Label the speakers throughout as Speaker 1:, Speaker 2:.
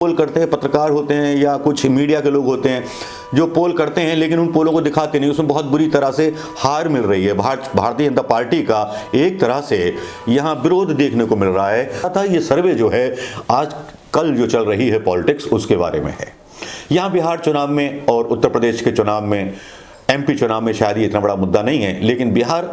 Speaker 1: पोल करते हैं, पत्रकार होते हैं या कुछ मीडिया के लोग होते हैं जो पोल करते हैं, लेकिन उन पोलों को दिखाते नहीं। उसमें बहुत बुरी तरह से हार मिल रही है। भारतीय जनता पार्टी का एक तरह से यहाँ विरोध देखने को मिल रहा है। था ये सर्वे जो है आज कल जो चल रही है पॉलिटिक्स, उसके बारे में है। यहाँ बिहार चुनाव में और उत्तर प्रदेश के चुनाव में, एमपी चुनाव में शायद ये इतना बड़ा मुद्दा नहीं है, लेकिन बिहार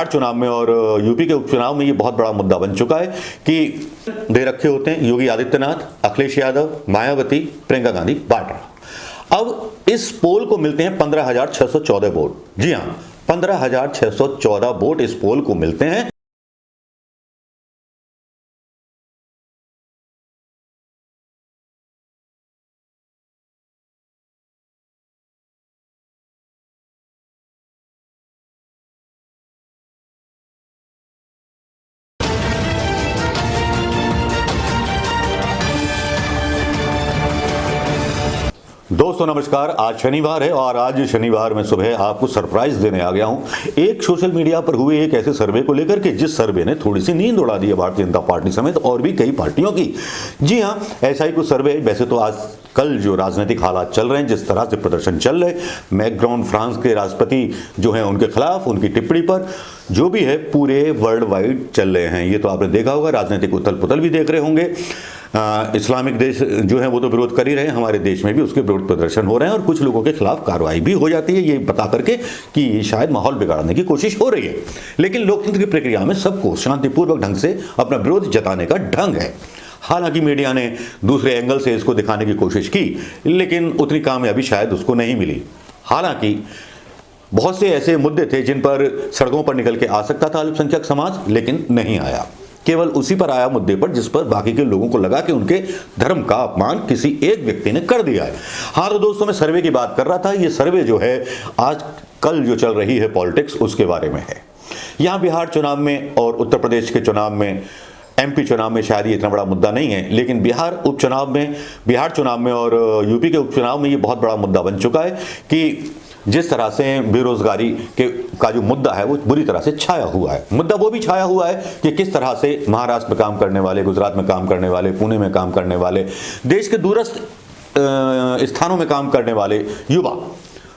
Speaker 1: चुनाव में और यूपी के उपचुनाव में ये बहुत बड़ा मुद्दा बन चुका है कि दे रखे होते हैं योगी आदित्यनाथ, अखिलेश यादव, मायावती, प्रियंका गांधी वाड्रा। अब इस पोल को मिलते हैं 15,614 वोट। जी हाँ, 15,614 वोट इस पोल को मिलते हैं। दोस्तों नमस्कार, आज शनिवार है और आज शनिवार में सुबह आपको सरप्राइज देने आ गया हूं एक सोशल मीडिया पर हुए एक ऐसे सर्वे को लेकर के जिस सर्वे ने थोड़ी सी नींद उड़ा दी है भारतीय जनता पार्टी समेत और भी कई पार्टियों की। जी हां, ऐसा ही कुछ सर्वे। वैसे तो आज कल जो राजनीतिक हालात चल रहे हैं, जिस तरह से प्रदर्शन चल रहे, मैक्रोन फ्रांस के राष्ट्रपति जो हैं उनके खिलाफ, उनकी टिप्पणी पर जो भी है पूरे वर्ल्ड वाइड चल रहे हैं। ये तो आपने देखा होगा, राजनीतिक उथल पुथल भी देख रहे होंगे। इस्लामिक देश जो है वो तो विरोध कर ही रहे हैं, हमारे देश में भी उसके विरोध प्रदर्शन हो रहे हैं और कुछ लोगों के खिलाफ कार्रवाई भी हो जाती है, ये बता करके कि ये शायद माहौल बिगाड़ने की कोशिश हो रही है। लेकिन लोकतंत्र की प्रक्रिया में सबको शांतिपूर्वक ढंग से अपना विरोध जताने का ढंग है। हालांकि मीडिया ने दूसरे एंगल से इसको दिखाने की कोशिश की, लेकिन उतनी कामयाबी शायद उसको नहीं मिली। हालांकि बहुत से ऐसे मुद्दे थे जिन पर सड़कों पर निकल के आ सकता था अल्पसंख्यक समाज, लेकिन नहीं आया। केवल उसी पर आया मुद्दे पर जिस पर बाकी के लोगों को लगा कि उनके धर्म का अपमान किसी एक व्यक्ति ने कर दिया है। हाँ तो दोस्तों, मैं सर्वे की बात कर रहा था। ये सर्वे जो है आज कल जो चल रही है पॉलिटिक्स, उसके बारे में है। यहाँ बिहार चुनाव में और उत्तर प्रदेश के चुनाव में, एमपी चुनाव में शायद ये इतना बड़ा मुद्दा नहीं है, लेकिन बिहार चुनाव में और यूपी के उपचुनाव में ये बहुत बड़ा मुद्दा बन चुका है कि जिस तरह से बेरोजगारी का जो मुद्दा है वो बुरी तरह से छाया हुआ है। मुद्दा वो भी छाया हुआ है कि किस तरह से महाराष्ट्र में काम करने वाले, गुजरात में काम करने वाले, पुणे में काम करने वाले, देश के दूरस्थ स्थानों में काम करने वाले युवा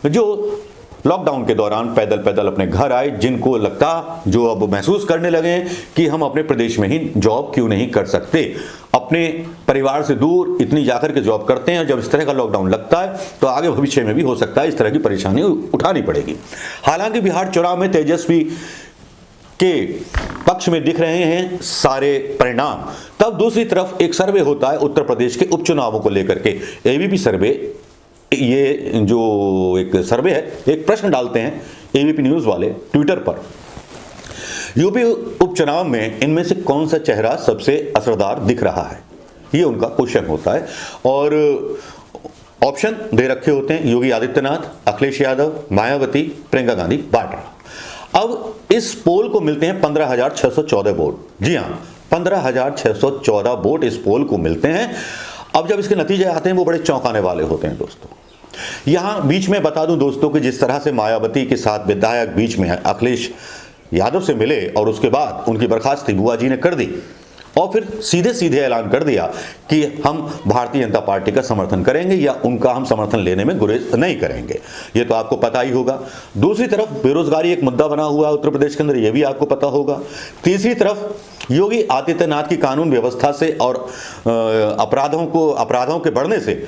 Speaker 1: जो लॉकडाउन के दौरान पैदल पैदल अपने घर आए, जिनको लगता, जो अब महसूस करने लगे कि हम अपने प्रदेश में ही जॉब क्यों नहीं कर सकते, अपने परिवार से दूर इतनी जाकर के जॉब करते हैं। और जब इस तरह का लॉकडाउन लगता है तो आगे भविष्य में भी हो सकता है इस तरह की परेशानी उठानी पड़ेगी। हालांकि बिहार चुनाव में तेजस्वी के पक्ष में दिख रहे हैं सारे परिणाम। तब दूसरी तरफ एक सर्वे होता है उत्तर प्रदेश के उपचुनावों को लेकर के, एबीपी सर्वे। ये जो एक सर्वे है, एक प्रश्न डालते हैं एबीपी न्यूज वाले ट्विटर पर, यूपी उपचुनाव में इनमें से कौन सा चेहरा सबसे असरदार दिख रहा है, ये उनका क्वेश्चन होता है। और ऑप्शन दे रखे होते हैं योगी आदित्यनाथ, अखिलेश यादव, मायावती, प्रियंका गांधी वाड्रा। अब इस पोल को मिलते हैं 15,614 वोट। जी हाँ, 15,614 वोट इस पोल को मिलते हैं। अब जब इसके नतीजे आते हैं वो बड़े चौंकाने वाले होते हैं दोस्तों। यहां बीच में बता दूं दोस्तों कि जिस तरह से मायावती के साथ विधायक बीच में अखिलेश यादव से मिले और उसके बाद उनकी बर्खास्ती बुआ जी ने कर दी और फिर सीधे सीधे ऐलान कर दिया कि हम भारतीय जनता पार्टी का समर्थन करेंगे या उनका हम समर्थन लेने में गुरेज नहीं करेंगे, ये तो आपको पता ही होगा। दूसरी तरफ बेरोजगारी एक मुद्दा बना हुआ है उत्तर प्रदेश के अंदर, ये भी आपको पता होगा। तीसरी तरफ योगी आदित्यनाथ की कानून व्यवस्था से और अपराधों के बढ़ने से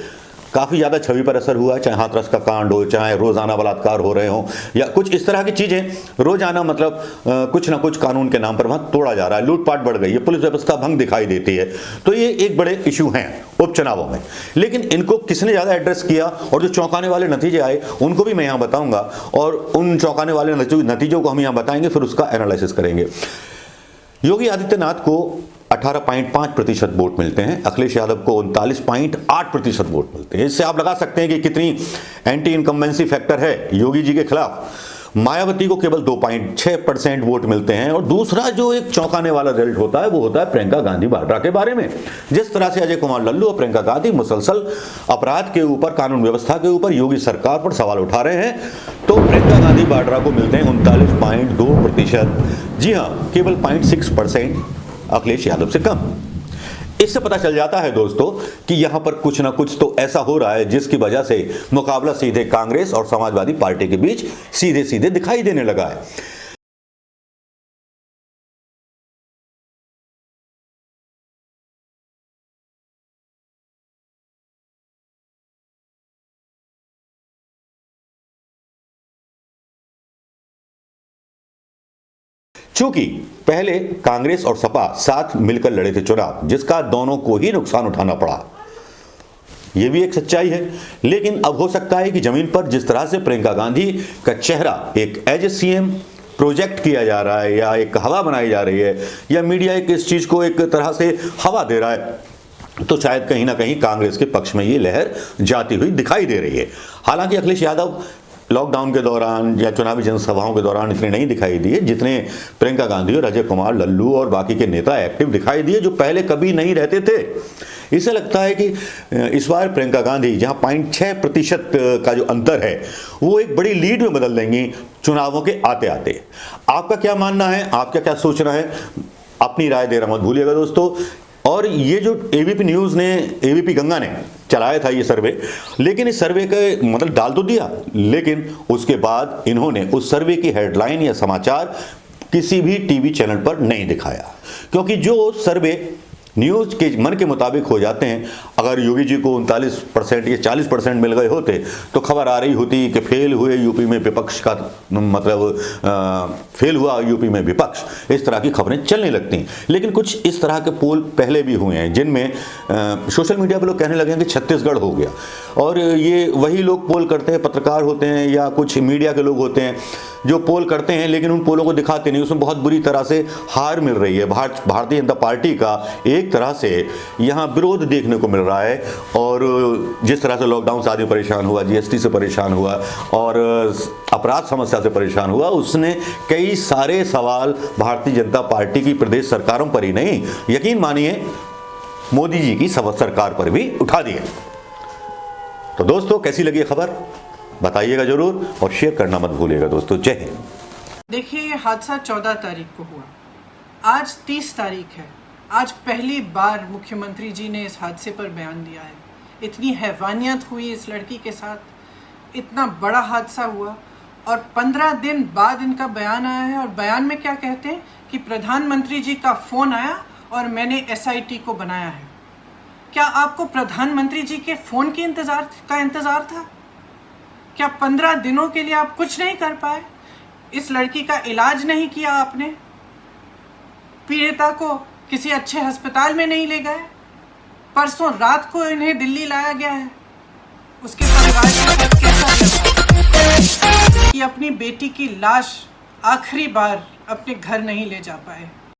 Speaker 1: काफ़ी ज़्यादा छवि पर असर हुआ है। चाहे हाथरस का कांड हो, चाहे रोज़ाना बलात्कार हो रहे हों या कुछ इस तरह की चीज़ें, रोज़ाना मतलब कुछ ना कुछ कानून के नाम पर वहाँ तोड़ा जा रहा है, लूटपाट बढ़ गई है, पुलिस व्यवस्था भंग दिखाई देती है। तो ये एक बड़े इशू हैं उपचुनावों में। लेकिन इनको किसने ज़्यादा एड्रेस किया और जो चौंकाने वाले नतीजे आए उनको भी मैं यहाँ बताऊँगा और उन चौंकाने वाले नतीजों को हम यहाँ बताएंगे, फिर उसका एनालिसिस करेंगे। योगी आदित्यनाथ को 18.5% वोट मिलते हैं, अखिलेश यादव को 39.8% वोट मिलते हैं। इससे आप लगा सकते हैं कि कितनी एंटी इनकम्बेंसी फैक्टर है योगी जी के खिलाफ। मायावती को केवल 2.6% वोट मिलते हैं। और दूसरा जो एक चौंकाने वाला रिजल्ट होता है वो होता है प्रियंका गांधी वाड्रा के बारे में। जिस तरह से अजय कुमार लल्लू और प्रियंका गांधी मुसलसल अपराध के ऊपर, कानून व्यवस्था के ऊपर योगी सरकार पर सवाल उठा रहे हैं, तो प्रियंका गांधी वाड्रा को मिलते हैं 39.2%। जी हाँ, केवल 0.6% अखिलेश यादव से कम। इससे पता चल जाता है दोस्तों कि यहां पर कुछ ना कुछ तो ऐसा हो रहा है जिसकी वजह से मुकाबला सीधे कांग्रेस और समाजवादी पार्टी के बीच सीधे सीधे दिखाई देने लगा है। चूंकि पहले कांग्रेस और सपा साथ मिलकर लड़े थे चुनाव, जिसका दोनों को ही नुकसान उठाना पड़ा, यह भी एक सच्चाई है। लेकिन अब हो सकता है कि जमीन पर जिस तरह से प्रियंका गांधी का चेहरा एक एज ए सीएम प्रोजेक्ट किया जा रहा है या एक हवा बनाई जा रही है या मीडिया एक इस चीज को एक तरह से हवा दे रहा है, तो शायद कहीं ना कहीं कांग्रेस के पक्ष में ये लहर जाती हुई दिखाई दे रही है। हालांकि अखिलेश यादव लॉकडाउन के दौरान या चुनावी जनसभाओं के दौरान इतने नहीं दिखाई दिए जितने प्रियंका गांधी और अजय कुमार लल्लू और बाकी के नेता एक्टिव दिखाई दिए, जो पहले कभी नहीं रहते थे। इसे लगता है कि इस बार प्रियंका गांधी जहां 0.6% का जो अंतर है वो एक बड़ी लीड में बदल देंगी चुनावों के आते आते। आपका क्या मानना है, आपका क्या सोचना है, अपनी राय देना मत भूलिएगा दोस्तों। और ये जो एबीपी न्यूज़ ने, एबीपी गंगा ने चलाया था ये सर्वे, लेकिन इस सर्वे का मतलब डाल तो दिया, लेकिन उसके बाद इन्होंने उस सर्वे की हेडलाइन या समाचार किसी भी टीवी चैनल पर नहीं दिखाया, क्योंकि जो सर्वे न्यूज़ के मन के मुताबिक हो जाते हैं, अगर योगी जी को 39% या 40% मिल गए होते तो खबर आ रही होती कि फेल हुए यूपी में विपक्ष का, मतलब फेल हुआ यूपी में विपक्ष, इस तरह की खबरें चलने लगती। लेकिन कुछ इस तरह के पोल पहले भी हुए हैं जिनमें सोशल मीडिया पर लोग कहने लगे हैं कि छत्तीसगढ़ हो गया, और ये वही लोग पोल करते हैं, पत्रकार होते हैं या कुछ मीडिया के लोग होते हैं जो पोल करते हैं, लेकिन उन पोलों को दिखाते नहीं। उसमें बहुत बुरी तरह से हार मिल रही है। भारतीय जनता पार्टी का एक तरह से यहाँ विरोध देखने को मिल रहा है, और जिस तरह से लॉकडाउन से आदमी परेशान हुआ, जीएसटी से परेशान हुआ और अपराध समस्या से परेशान हुआ, उसने कई सारे सवाल भारतीय जनता पार्टी की प्रदेश सरकारों पर ही नहीं, यकीन मानिए मोदी जी की सरकार पर भी उठा दिए। तो दोस्तों, कैसी लगी खबर बताइएगा जरूर और शेयर करना मत भूलिएगा दोस्तों। जय हिंद।
Speaker 2: देखिए, ये हादसा 14 तारीख को हुआ, आज 30 तारीख है। आज पहली बार मुख्यमंत्री जी ने इस हादसे पर बयान दिया है। इतनी हैवानियत हुई इस लड़की के साथ, इतना बड़ा हादसा हुआ और 15 दिन बाद इनका बयान आया है। और बयान में क्या कहते हैं कि प्रधानमंत्री जी का फ़ोन आया और मैंने एसआईटी को बनाया है। क्या आपको प्रधानमंत्री जी के फ़ोन के इंतज़ार था? क्या 15 दिनों के लिए आप कुछ नहीं कर पाए? इस लड़की का इलाज नहीं किया आपने? पीड़िता को किसी अच्छे अस्पताल में नहीं ले गए? परसों रात को इन्हें दिल्ली लाया गया है। उसके परिवार के साथ कैसा लगा कि अपनी बेटी की लाश आखिरी बार अपने घर नहीं ले जा पाए?